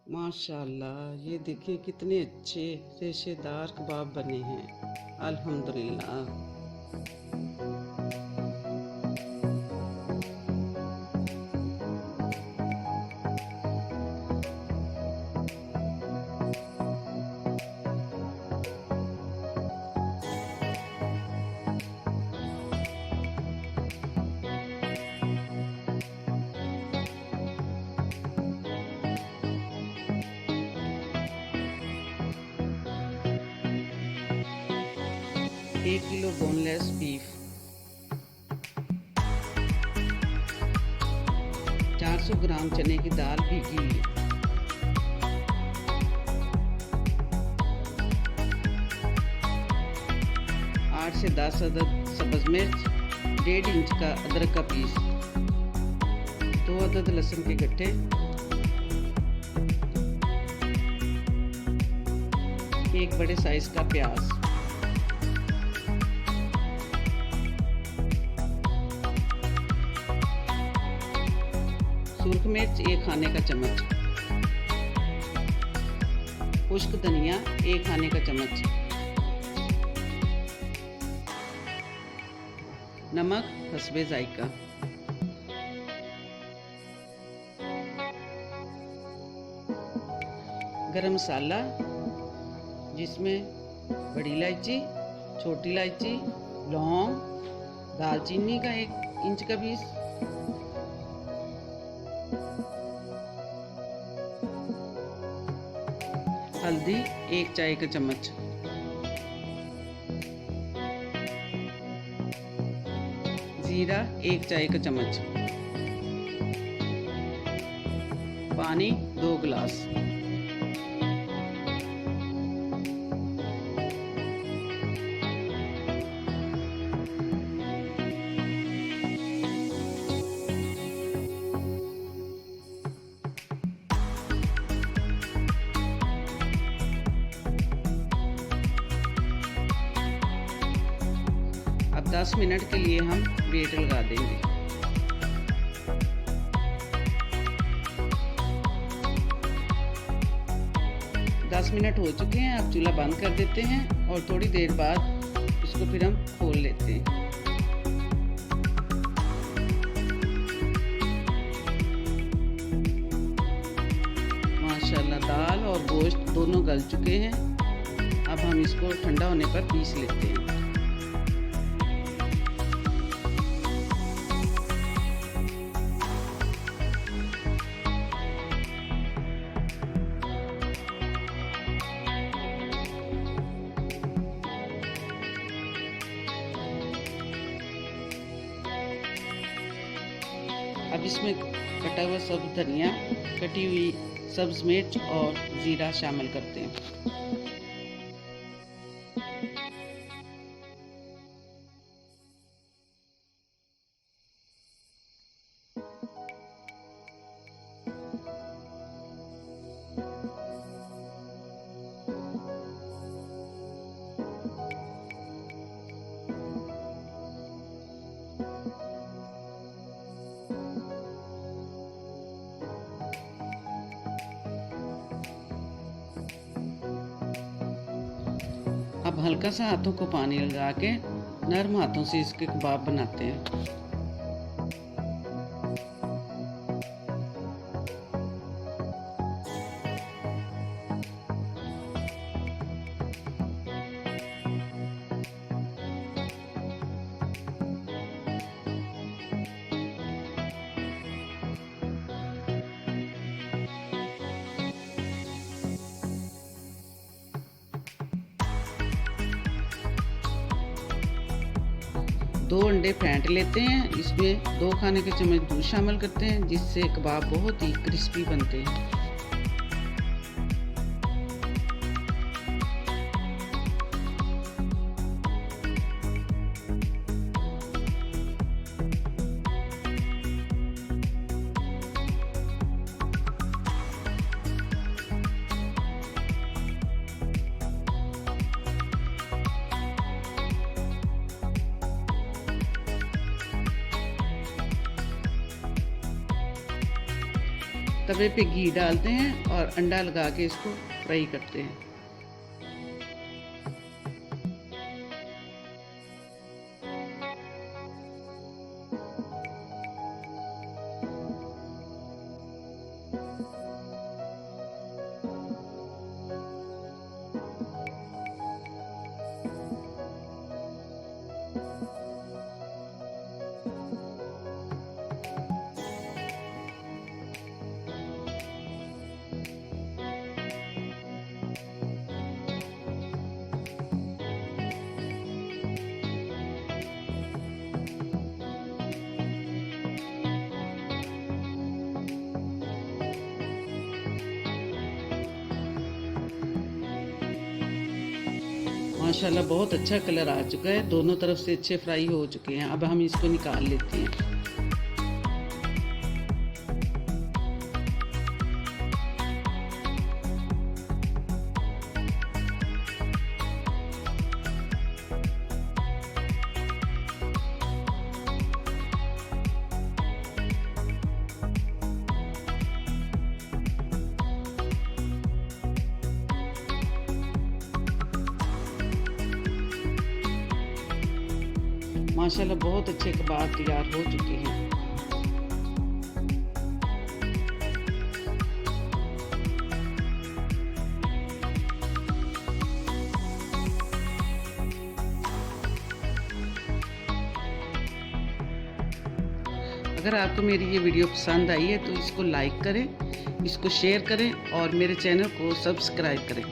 माशाल्लाह, ये देखिए कितने अच्छे रेशेदार कबाब बने हैं। अल्हम्दुलिल्लाह। 1 किलो बोनलेस बीफ, 400 ग्राम चने की दाल भीगी हुई, 8 से 10 अदद सब्ज़ मिर्च, 1.5 इंच का अदरक का पीस, 2 अदद लहसुन के गट्ठे, 1 बड़े साइज का प्याज, सुर्ख मिर्च 1 खाने का चम्मच, खुश्क धनिया 1 खाने का चम्मच, नमक हस्बे जायका। गरम मसाला, जिसमें बड़ी इलायची, छोटी इलायची, लौंग, दालचीनी का 1 इंच का पीस, हल्दी 1 चाय का चम्मच, जीरा 1 चाय का चम्मच, पानी 2 गिलास। अब 10 मिनट के लिए हम वेट लगा देंगे। दस मिनट हो चुके हैं, अब चूल्हा बंद कर देते हैं और थोड़ी देर बाद इसको फिर हम खोल लेते हैं। माशाल्लाह, दाल और गोश्त दोनों गल चुके हैं। अब हम इसको ठंडा होने पर पीस लेते हैं। अब इसमें कटा हुआ सब्ज़ धनिया, कटी हुई सब्ज़ मिर्च और ज़ीरा शामिल करते हैं। अब हल्का सा हाथों को पानी लगा के नरम हाथों से इसके कबाब बनाते हैं। दो अंडे फेंट लेते हैं, इसमें 2 खाने के चम्मच दूध शामिल करते हैं, जिससे कबाब बहुत ही क्रिस्पी बनते हैं। तवे पे घी डालते हैं और अंडा लगा के इसको फ्राई करते हैं। माशाल्लाह बहुत अच्छा कलर आ चुका है, दोनों तरफ से अच्छे फ्राई हो चुके हैं। अब हम इसको निकाल लेते हैं। माशाल्लाह बहुत अच्छे कबाब तैयार हो चुके हैं। अगर आपको मेरी ये वीडियो पसंद आई है तो इसको लाइक करें, इसको शेयर करें और मेरे चैनल को सब्सक्राइब करें।